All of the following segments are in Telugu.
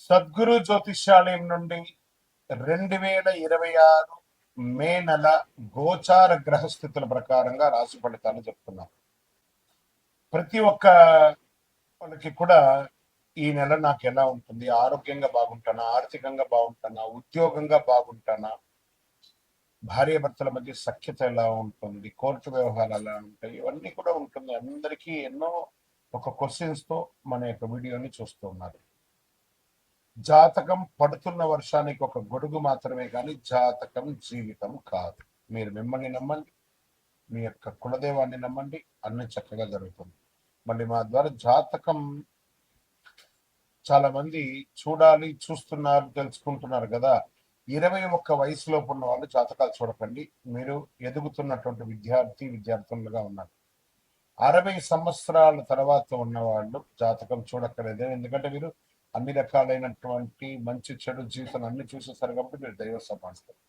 సద్గురు జ్యోతిష్యాలయం నుండి 2026 మే నెల గోచార గ్రహస్థితుల ప్రకారంగా రాశి ఫలితాలు చెప్తున్నాం. ప్రతి ఒక్క వాళ్ళకి కూడా ఈ నెల నాకు ఎలా ఉంటుంది, ఆరోగ్యంగా బాగుంటానా, ఆర్థికంగా బాగుంటానా, ఉద్యోగంగా బాగుంటానా, భార్యాభర్తల మధ్య సఖ్యత ఎలా ఉంటుంది, కోర్టు వ్యవహారాలు ఎలా ఉంటాయి, ఇవన్నీ కూడా ఉంటుంది. అందరికీ ఎన్నో ఒక క్వశ్చన్స్ తో మన యొక్క వీడియోని చూస్తూ ఉన్నారు. జాతకం పడుతున్న వర్షానికి ఒక గొడుగు మాత్రమే కానీ జాతకం జీవితం కాదు. మీరు మిమ్మల్ని నమ్మండి, మీ యొక్క కులదేవాన్ని నమ్మండి, అన్ని చక్కగా జరుగుతుంది. మళ్ళీ మా ద్వారా జాతకం చాలా మంది చూడాలి, చూస్తున్నారు, తెలుసుకుంటున్నారు కదా. 21 వయసులోపు ఉన్న వాళ్ళు జాతకాలు చూడకండి. మీరు ఎదుగుతున్నటువంటి విద్యార్థులుగా ఉన్నారు. 60 సంవత్సరాల తర్వాత ఉన్న వాళ్ళు జాతకం చూడక్కర్లేదు. ఎందుకంటే మీరు అన్ని రకాలైనటువంటి మంచి చెడు జీవితం అన్ని చూసేసారు కాబట్టి మీరు దైవ సమాస్తారు.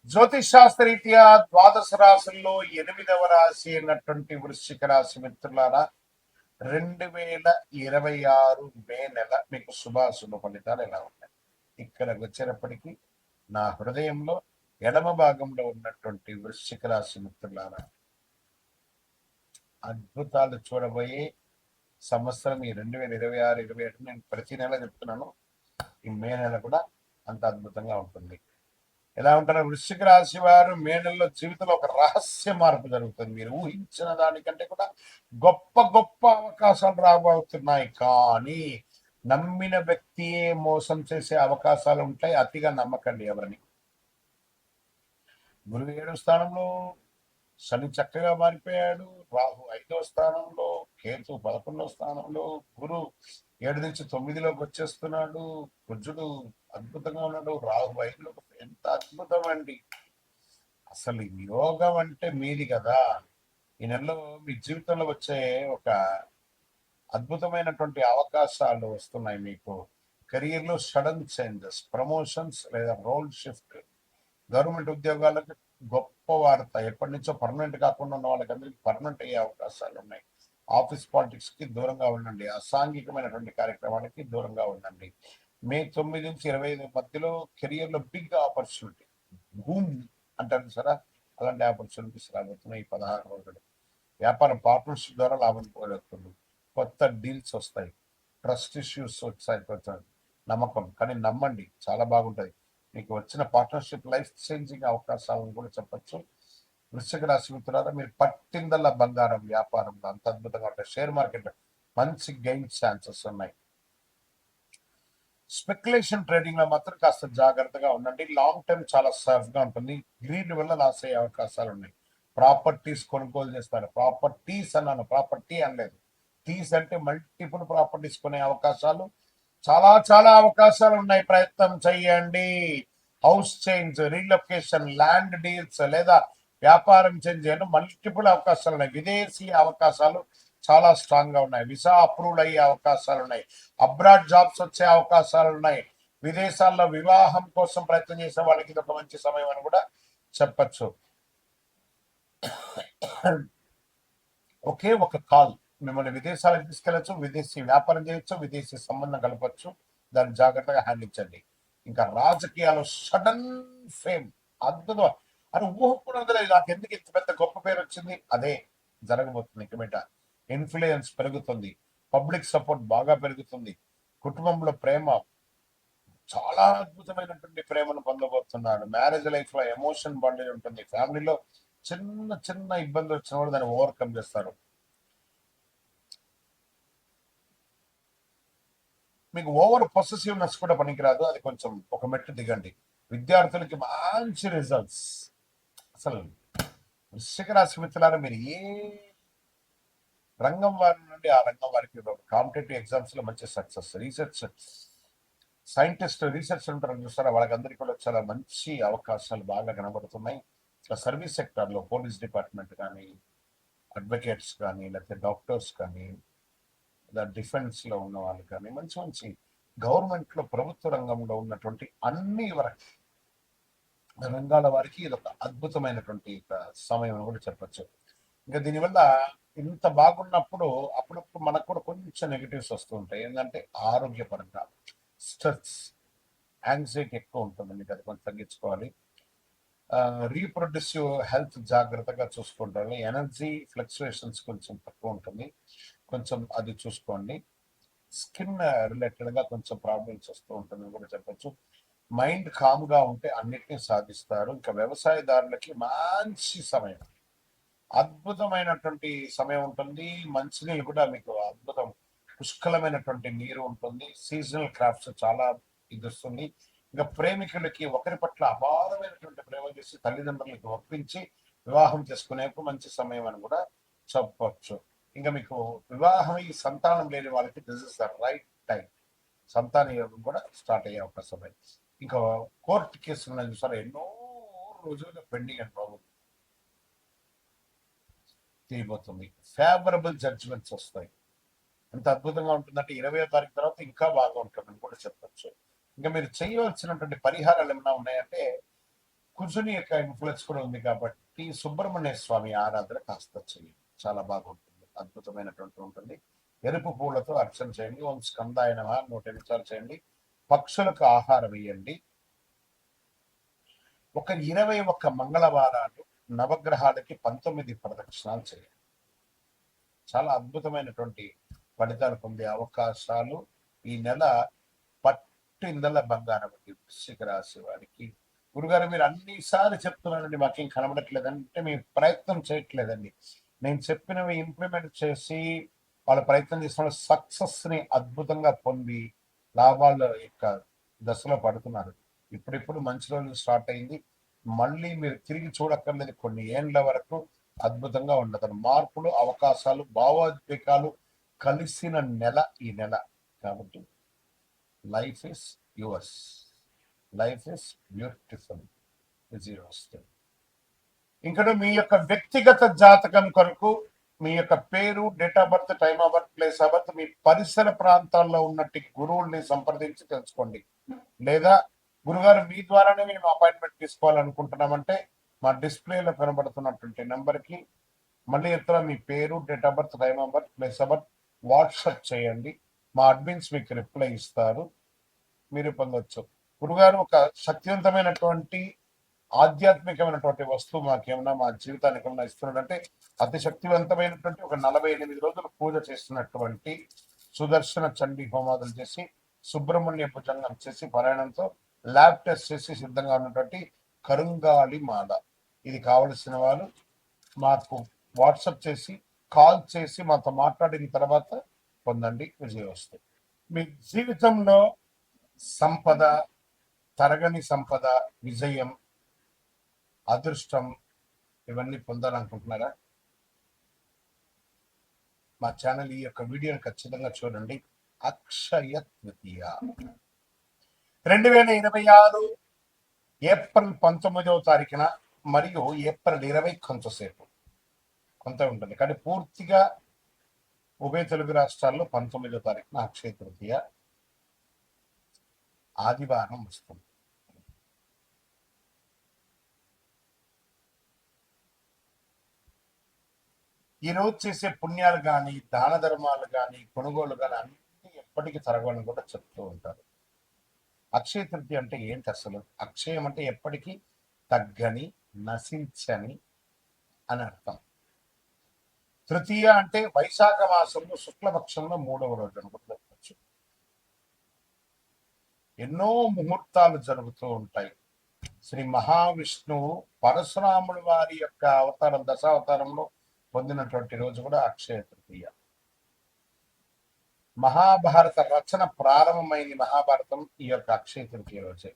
జ్యోతిష్ శాస్త్రరీత్యా ద్వాదశ రాశుల్లో 8వ రాశి అయినటువంటి వృశ్చిక రాశి మిత్రులారా, 2026 మే నెల మీకు శుభాశుభ ఫలితాలు ఎలా ఉన్నాయి? ఇక్కడికి వచ్చేటప్పటికి నా హృదయంలో ఎడమ భాగంలో ఉన్నటువంటి వృశ్చిక రాశి మిత్రులారా, అద్భుతాలు చూడబోయే సంవత్సరం ఈ 2026-27 నేను ప్రతి నెల చెప్తున్నాను. ఈ మే నెల కూడా అంత అద్భుతంగా ఉంటుంది. ఎలా ఉంటారో వృశ్చిక రాశి వారు మే నెలలో జీవితంలో ఒక రహస్య మార్పు జరుగుతుంది. మీరు ఊహించిన దానికంటే కూడా గొప్ప గొప్ప అవకాశాలు రాబోతున్నాయి. కానీ నమ్మిన వ్యక్తియే మోసం చేసే అవకాశాలు ఉంటాయి. అతిగా నమ్మకండి ఎవరిని. గురువు 7వ స్థానంలో, శని చక్కగా మారిపోయాడు. రాహు 5వ స్థానంలో, కేతు 11వ స్థానంలో, గురు 7 నుంచి 9లోకి వచ్చేస్తున్నాడు. కుజుడు అద్భుతంగా ఉన్నాడు. రాహు 5లో. ఎంత అద్భుతం అండి! అసలు యోగం అంటే మీది కదా. ఈ నెలలో మీ జీవితంలో వచ్చే ఒక అద్భుతమైనటువంటి అవకాశాలు వస్తున్నాయి. మీకు కెరీర్ లో సడన్ చేంజెస్, ప్రమోషన్స్ లేదా రోల్ షిఫ్ట్, గవర్నమెంట్ ఉద్యోగాలకు గొప్ప వార్త. ఎప్పటి నుంచో పర్మనెంట్ కాకుండా ఉన్న వాళ్ళకి అందరికీ పర్మనెంట్ అయ్యే అవకాశాలు ఉన్నాయి. ఆఫీస్ పాలిటిక్స్ కి దూరంగా ఉండండి. అసాంఘికమైనటువంటి కార్యక్రమానికి దూరంగా ఉండండి. మే 9 నుంచి 25 మధ్యలో కెరియర్ లో బిగ్ ఆపర్చునిటీ, బూమ్ అంటారు సరే, అలాంటి ఆపర్చునిటీస్ రాబోతున్నాయి ఈ 16 రోజులు. వ్యాపారం పార్ట్నర్షిప్ ద్వారా లాభం పోగొడుతుంది. కొత్త డీల్స్ వస్తాయి. ట్రస్ట్ ఇష్యూస్ వచ్చాయి. నమ్మకం కానీ నమ్మండి, చాలా బాగుంటుంది. మీకు వచ్చిన పార్ట్నర్షిప్ లైఫ్ చేంజింగ్ అవకాశాలను కూడా చెప్పచ్చు. వృశ్చిక రాశి మిత్రులారా, మీరు పట్టిందల్లా బంగారం వ్యాపారంలో అంత అద్భుతంగా ఉంటాయి. షేర్ మార్కెట్ మంచి గెయిన్ ఛాన్సెస్ ఉన్నాయి. స్పెక్యులేషన్ ట్రేడింగ్ లో మాత్రం కాస్త జాగ్రత్తగా ఉండండి. లాంగ్ టర్మ్ చాలా సేఫ్ గా ఉంటుంది. గ్రీడ్ వల్ల లాస్ అయ్యే అవకాశాలు ఉన్నాయి. ప్రాపర్టీస్ కొనుగోలు చేస్తారు. ప్రాపర్టీస్ అన్నాను, ప్రాపర్టీ అనలేదు. టీస్ అంటే మల్టిపుల్ ప్రాపర్టీస్ కొనే అవకాశాలు, చాలా చాలా అవకాశాలు ఉన్నాయి. ప్రయత్నం చేయండి. House change, relocation, land deals లేదా వ్యాపారం చేంజ్ చేయడం మల్టిపుల్ అవకాశాలు ఉన్నాయి. విదేశీ అవకాశాలు చాలా స్ట్రాంగ్ గా ఉన్నాయి. వీసా అప్రూవ్డ్ అయ్యే అవకాశాలు ఉన్నాయి. అబ్రాడ్ జాబ్స్ వచ్చే అవకాశాలు ఉన్నాయి. విదేశాల్లో వివాహం కోసం ప్రయత్నం చేసే వాళ్ళకి ఇది ఒక మంచి సమయం అని కూడా చెప్పచ్చు. ఒకే ఒక కాల్ మిమ్మల్ని విదేశాలకు తీసుకెళ్లొచ్చు, విదేశీ వ్యాపారం చేయొచ్చు, విదేశీ సంబంధం కలపచ్చు. దాన్ని జాగ్రత్తగా హ్యాండిల్. ఇంకా రాజకీయాలు సడన్ ఫేమ్, అద్భుతం అని ఊహకూడదు. నాకు ఎందుకు ఇంత పెద్ద గొప్ప పేరు వచ్చింది, అదే జరగబోతుంది. ఇక ఇన్ఫ్లుయెన్స్ పెరుగుతుంది. పబ్లిక్ సపోర్ట్ బాగా పెరుగుతుంది. కుటుంబంలో ప్రేమ, చాలా అద్భుతమైనటువంటి ప్రేమను పొందబోతున్నారు. మ్యారేజ్ లైఫ్ లో ఎమోషన్ బాండేజ్ ఉంటుంది. ఫ్యామిలీలో చిన్న చిన్న ఇబ్బందులు వచ్చినా కూడా దాన్ని ఓవర్కమ్ చేస్తారు. మీకు ఓవర్ పొసెసివ్నెస్ కూడా పనికిరాదు. అది కొంచెం ఒక మెట్టు దిగండి. విద్యార్థులకి మంచి రిజల్ట్స్. అసలు వృశ్చిక రాశి మిత్రులారా, మీరు ఏ రంగం వారి నుండి ఆ రంగం వారికి కాంపిటేటివ్ ఎగ్జామ్స్ లో మంచి సక్సెస్, రీసెర్చ్ సైంటిస్ట్, రీసెర్చ్ ఉంటారు చూస్తారా, వాళ్ళకందరికీ కూడా చాలా మంచి అవకాశాలు బాగా కనబడుతున్నాయి. సర్వీస్ సెక్టర్ లో పోలీస్ డిపార్ట్మెంట్ కానీ, అడ్వకేట్స్ కానీ, లేకపోతే డాక్టర్స్ కానీ, డిఫెన్స్ లో ఉన్న వాళ్ళు కానీ, మంచి మంచి గవర్నమెంట్ లో ప్రభుత్వ రంగంలో ఉన్నటువంటి అన్ని రంగాల వారికి ఇది ఒక అద్భుతమైనటువంటి సమయం అని కూడా చెప్పచ్చు. ఇంకా దీనివల్ల ఇంత బాగున్నప్పుడు అప్పుడప్పుడు మనకు కూడా కొంచెం నెగిటివ్స్ వస్తూ ఉంటాయి. ఏంటంటే ఆరోగ్యపరంగా స్ట్రెస్, యాంగ్జైటీ ఎక్కువ ఉంటుంది, మీకు అది కొంచెం తగ్గించుకోవాలి. రీప్రొడ్యూసివ్ హెల్త్ జాగ్రత్తగా చూసుకుంటారు. ఎనర్జీ ఫ్లక్చుయేషన్స్ కొంచెం తక్కువ ఉంటుంది, కొంచెం అది చూసుకోండి. స్కిన్ రిలేటెడ్గా కొంచెం ప్రాబ్లమ్స్ వస్తూ ఉంటుందని కూడా చెప్పొచ్చు. మైండ్ కామ్గా ఉంటే అన్నిటినీ సాధిస్తారు. ఇంకా వ్యవసాయదారులకి మంచి సమయం, అద్భుతమైనటువంటి సమయం ఉంటుంది. మంచినీళ్ళు కూడా మీకు అద్భుతం, పుష్కలమైనటువంటి నీరు ఉంటుంది. సీజనల్ క్రాఫ్ట్స్ చాలా ఇది వస్తుంది. ఇంకా ప్రేమికులకి ఒకరి పట్ల అపారమైనటువంటి ప్రేమ చేసి తల్లిదండ్రులకి ఒప్పించి వివాహం చేసుకునేప్పుడు మంచి సమయం అని కూడా చెప్పవచ్చు. ఇంకా మీకు వివాహం ఈ సంతానం లేని వాళ్ళకి this is the right time. సంతాన యోగం కూడా స్టార్ట్ అయ్యే అవకాశం ఉంది. ఇంకా కోర్టు కేసులు ఉన్నాయి చూసారా, ఎన్నో రోజులుగా పెండింగ్ అని బాబు, తీరిపోతుంది. ఫేవరబుల్ జడ్జిమెంట్స్ వస్తాయి. ఎంత అద్భుతంగా ఉంటుందంటే 20వ తారీఖు తర్వాత ఇంకా బాగా ఉంటుందని కూడా చెప్పచ్చు. ఇంకా మీరు చేయవలసినటువంటి పరిహారాలు ఏమైనా ఉన్నాయంటే, కుజుని యొక్క ఇన్ఫ్లుయెన్స్ కూడా ఉంది కాబట్టి సుబ్రహ్మణ్య స్వామి ఆరాధన కాస్త చేయండి, చాలా బాగుంటుంది, అద్భుతమైనటువంటి ఉంటుంది. ఎరుపు పూలతో అర్చన చేయండి. ఓం స్కందాయ నమః 108 సార్లు చేయండి. పక్షులకు ఆహారం ఇవ్వండి. ఒక 21 మంగళవారాలు నవగ్రహాలకి 19 ప్రదక్షిణాలు చేయండి. చాలా అద్భుతమైనటువంటి ఫలితాలు పొందే అవకాశాలు ఈ నెల. పట్టిందల బంగారం వృశ్చిక రాశి వారికి. గురుగారు మీరు అన్నిసార్లు చెప్తున్నానండి, మాకేం కనబడట్లేదంటే మీ ప్రయత్నం చేయట్లేదండి. నేను చెప్పినవి ఇంప్లిమెంట్ చేసి వాళ్ళ ప్రయత్నం చేసిన సక్సెస్ ని అద్భుతంగా పొంది లాభాల యొక్క దశలో పడుతున్నారు. ఇప్పుడిప్పుడు మంచి రోజులు స్టార్ట్ అయింది. మళ్ళీ మీరు తిరిగి చూడక్కర్లేదు, కొన్ని ఏండ్ల వరకు అద్భుతంగా ఉండదు. మార్పులు, అవకాశాలు, భావోద్వేగాలు కలిసిన నెల ఈ నెల. కాబట్టి life is yours, life is beautiful. వస్తుంది. ఇంకా మీ యొక్క వ్యక్తిగత జాతకం కొరకు మీ యొక్క పేరు, date of birth, time of birth, place of birth, మీ పరిసర ప్రాంతాల్లో ఉన్నట్టు గురువుల్ని సంప్రదించి తెలుసుకోండి. లేదా గురుగారు మీ ద్వారానే మేము అపాయింట్మెంట్ తీసుకోవాలనుకుంటున్నామంటే మా డిస్ప్లేలో కనబడుతున్నటువంటి నెంబర్కి మళ్ళీ ఎత్తున మీ పేరు, date of birth, time of birth, place of birth WhatsApp చేయండి. మా అడ్మిన్స్ మీకు రిప్లై ఇస్తారు, మీరు పొందొచ్చు. గురుగారు ఒక శక్తివంతమైనటువంటి ఆధ్యాత్మికమైనటువంటి వస్తువు మాకేమన్నా మా జీవితానికి ఏమన్నా ఇస్తున్నాడంటే, అతి శక్తివంతమైనటువంటి ఒక 48 రోజులు పూజ చేస్తున్నటువంటి సుదర్శన చండీ హోమాదులు చేసి, సుబ్రహ్మణ్య భుజంగం చేసి, పారాయణంతో ల్యాబ్ టెస్ట్ చేసి సిద్ధంగా ఉన్నటువంటి కరుంగాలి మాల. ఇది కావలసిన వాళ్ళు మాకు వాట్సాప్ చేసి, కాల్ చేసి మాతో మాట్లాడిన తర్వాత పొందండి, విజయవస్తు. మీ జీవితంలో సంపద, తరగని సంపద, విజయం, అదృష్టం ఇవన్నీ పొందాలనుకుంటున్నారా? మా ఛానల్ ఈ యొక్క వీడియోని ఖచ్చితంగా చూడండి. అక్షయ తృతీయ 2026 ఏప్రిల్ 19వ తారీఖున మరియు ఏప్రిల్ 20 కొంతసేపు కొంత ఉంటుంది, కానీ పూర్తిగా ఉభయ తెలుగు రాష్ట్రాల్లో 19వ తారీఖున అక్షయ తృతీయ ఆదివారం వస్తుంది. ఈ రోజు చేసే పుణ్యాలు కానీ, దాన ధర్మాలు కానీ, కొనుగోలు కానీ అన్ని ఎప్పటికీ తరగని కూడా చెప్తూ ఉంటారు. అక్షయ తృతీయ అంటే ఏంటి అసలు? అక్షయం అంటే ఎప్పటికీ తగ్గని, నశించని అని అర్థం. తృతీయ అంటే వైశాఖ మాసంలో శుక్లపక్షంలో 3వ రోజు అని కూడా చెప్పచ్చు. ఎన్నో ముహూర్తాలు జరుగుతూ ఉంటాయి. శ్రీ మహావిష్ణువు పరశురాముడు వారి యొక్క అవతారం, దశావతారంలో పొందినటువంటి రోజు కూడా అక్షయ తృతీయ. మహాభారత రచన ప్రారంభమైంది, మహాభారతం ఈ యొక్క అక్షయ తృతీయ రోజే.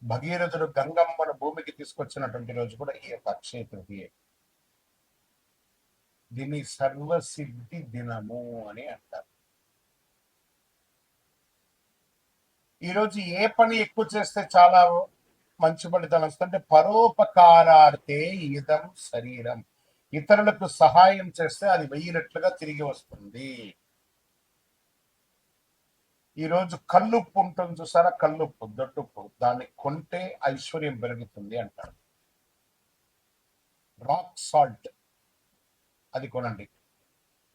భగీరథుడు గంగమ్మను భూమికి తీసుకొచ్చినటువంటి రోజు కూడా ఈ యొక్క అక్షయ తృతీయ. దీన్ని సర్వసిద్ధి దినము అని అంటారు. ఈరోజు ఏ పని ఎక్కువ చేస్తే చాలా మంచి ఫలితాలు వస్తుంటే, పరోపకారార్థే ఇదం శరీరం, ఇతరులకు సహాయం చేస్తే అది 1000 రెట్లుగా తిరిగి వస్తుంది. ఈరోజు కల్లుప్పు ఉంటుంది చూసారా, కల్లుప్పు, దొడ్డుప్పు, దాన్ని కొంటే ఐశ్వర్యం పెరుగుతుంది అంటారు. రాక్ సాల్ట్ అది కొనండి.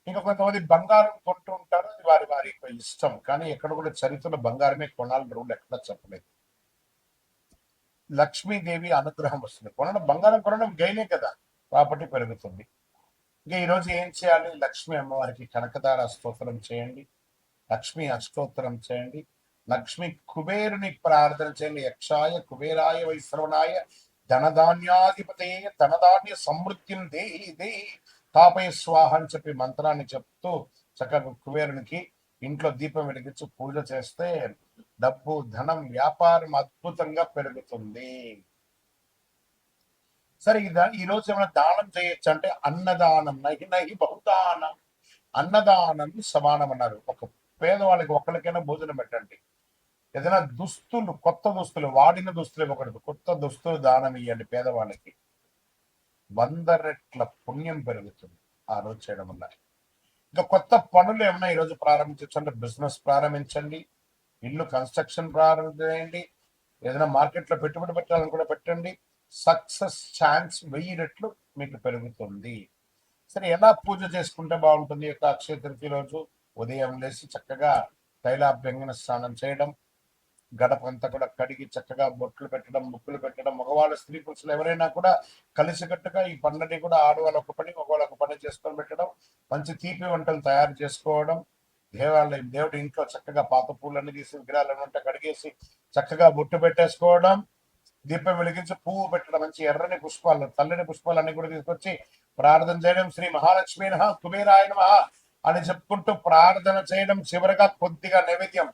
ఇంకా కొంతమంది బంగారం కొంటూ ఉంటారు, అది వారి వారి యొక్క ఇష్టం. కానీ ఎక్కడ కూడా చరిత్రలో బంగారమే కొనాలని రూల్ ఎక్కడ చెప్పలేదు. లక్ష్మీదేవి అనుగ్రహం వస్తుంది. బంగారం కొనడం గైనే కదా, ప్రాపర్టీ పెరుగుతుంది. ఇంకా ఈరోజు ఏం చేయాలి? లక్ష్మీ అమ్మవారికి కనకదార స్తోత్రం చేయండి, లక్ష్మీ అష్టోత్తరం చేయండి, లక్ష్మీ కుబేరుని ప్రార్థన చేయండి. యక్షాయ కుబేరాయ వైశ్రవణాయ ధనధాన్యాధిపతే ధనధాన్య సమృద్ధిం దేహి దేహి తాపయ స్వాహ అని చెప్పి మంత్రాన్ని చెప్తూ చక్కగా కుబేరునికి ఇంట్లో దీపం వెలిగించి పూజ చేస్తే డబ్బు, ధనం, వ్యాపారం అద్భుతంగా పెరుగుతుంది. సరే, ఈ రోజు ఏమైనా దానం చేయొచ్చు అంటే అన్నదానం, నహి నహి బహుదానం, అన్నదానం సమానం అన్నారు. ఒక పేదవాళ్ళకి ఒక్కరికైనా భోజనం పెట్టండి. ఏదైనా దుస్తులు, కొత్త దుస్తులు, వాడిన దుస్తులు ఇవ్వకూడదు, కొత్త దుస్తులు దానం ఇవ్వండి పేదవాళ్ళకి. 100 రెట్ల పుణ్యం పెరుగుతుంది ఆ రోజు చేయడం వల్ల. ఇంకా కొత్త పనులు ఏమైనా ఈరోజు ప్రారంభించవచ్చు అంటే బిజినెస్ ప్రారంభించండి, ఇల్లు కన్స్ట్రక్షన్ ప్రారంభించండి, ఏదైనా మార్కెట్లో పెట్టుబడి పెట్టాలని కూడా పెట్టండి. సక్సెస్ ఛాన్స్ 1000 రెట్లు మీకు పెరుగుతుంది. సరే, ఎలా పూజ చేసుకుంటే బాగుంటుంది? యొక్క అక్షయ తృతీయ రోజు ఉదయం లేచి చక్కగా తైలాభ్యంగన స్నానం చేయడం, గడపంతా కూడా కడిగి చక్కగా బొట్లు పెట్టడం, ముక్కులు పెట్టడం. మగవాళ్ళు, స్త్రీ పురుషులు ఎవరైనా కూడా కలిసికట్టుగా ఈ పనులని కూడా ఆడవాళ్ళు ఒక పని, మగవాళ్ళు ఒక పని చేసుకొని పెట్టడం, మంచి తీపి వంటలు తయారు చేసుకోవడం, దేవాలయం దేవుడి ఇంట్లో చక్కగా పాత పూలన్నీ తీసి విగ్రహాలను ఉంటే కడిగేసి చక్కగా బొట్టు పెట్టేసుకోవడం, దీపం వెలిగించి పువ్వు పెట్టడం, మంచి ఎర్రని పుష్పాలు, తెల్లని పుష్పాలన్నీ కూడా తీసుకొచ్చి ప్రార్థన చేయడం, శ్రీ మహాలక్ష్మి నమః కుబేరాయ నమః అని చెప్పుకుంటూ ప్రార్థన చేయడం. చివరిగా కొద్దిగా నైవేద్యం,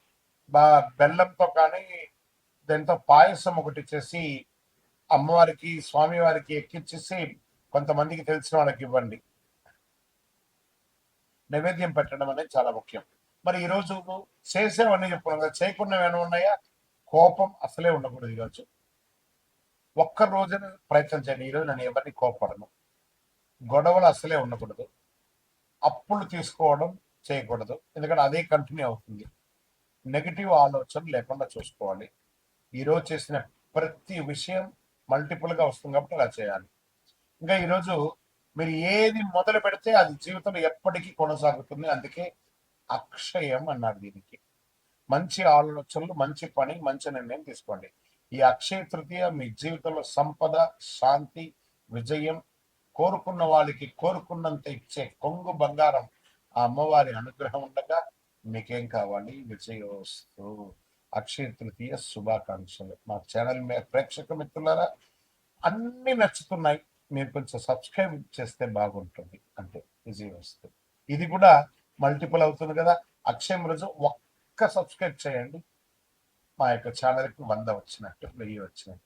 బెల్లంతో కానీ దాంతో పాయసం ఒకటి చేసి అమ్మవారికి, స్వామివారికి ఎక్కించేసి కొంతమందికి తెలిసిన వాళ్ళకి ఇవ్వండి. నైవేద్యం పెట్టడం అనేది చాలా ముఖ్యం. మరి ఈరోజు చేసేవన్నీ చెప్పుకున్నాం కదా, చేయకున్నవి ఏమైనా ఉన్నాయా? కోపం అసలే ఉండకూడదు ఈరోజు. ఒక్క రోజున ప్రయత్నం చేయండి. ఈరోజు నేను ఎవరిని కోపడను, గొడవలు అసలే ఉండకూడదు, అప్పులు తీసుకోవడం చేయకూడదు, ఎందుకంటే అదే కంటిన్యూ అవుతుంది. నెగిటివ్ ఆలోచన లేకుండా చూసుకోవాలి. ఈరోజు చేసిన ప్రతి విషయం మల్టిపుల్గా వస్తుంది కాబట్టి అలా చేయాలి. ఇంకా ఈరోజు మీరు ఏది మొదలు పెడితే అది జీవితంలో ఎప్పటికీ కొనసాగుతుంది. అందుకే అక్షయం అన్నారు దీనికి. మంచి ఆలోచనలు, మంచి పని, మంచి నిర్ణయం తీసుకోండి. ఈ అక్షయ తృతీయ మీ జీవితంలో సంపద, శాంతి, విజయం, కోరుకున్న వాళ్ళకి కోరుకున్నంత ఇచ్చే కొంగు బంగారం ఆ అమ్మవారి అనుగ్రహం ఉండగా మీకేం కావాలి? విజయోస్తు. అక్షయ తృతీయ శుభాకాంక్షలు. మా ఛానల్ ప్రేక్షక మిత్రులారా, అన్ని నచ్చుతున్నాయి, మీరు కొంచెం సబ్స్క్రైబ్ చేస్తే బాగుంటుంది. అంటే విజయోస్తు. ఇది కూడా మల్టిపుల్ అవుతుంది కదా. అక్షయం రోజు ఒక్క సబ్స్క్రైబ్ చేయండి, మా యొక్క ఛానల్కి 100 వచ్చినట్టు, 1000 వచ్చినట్టు.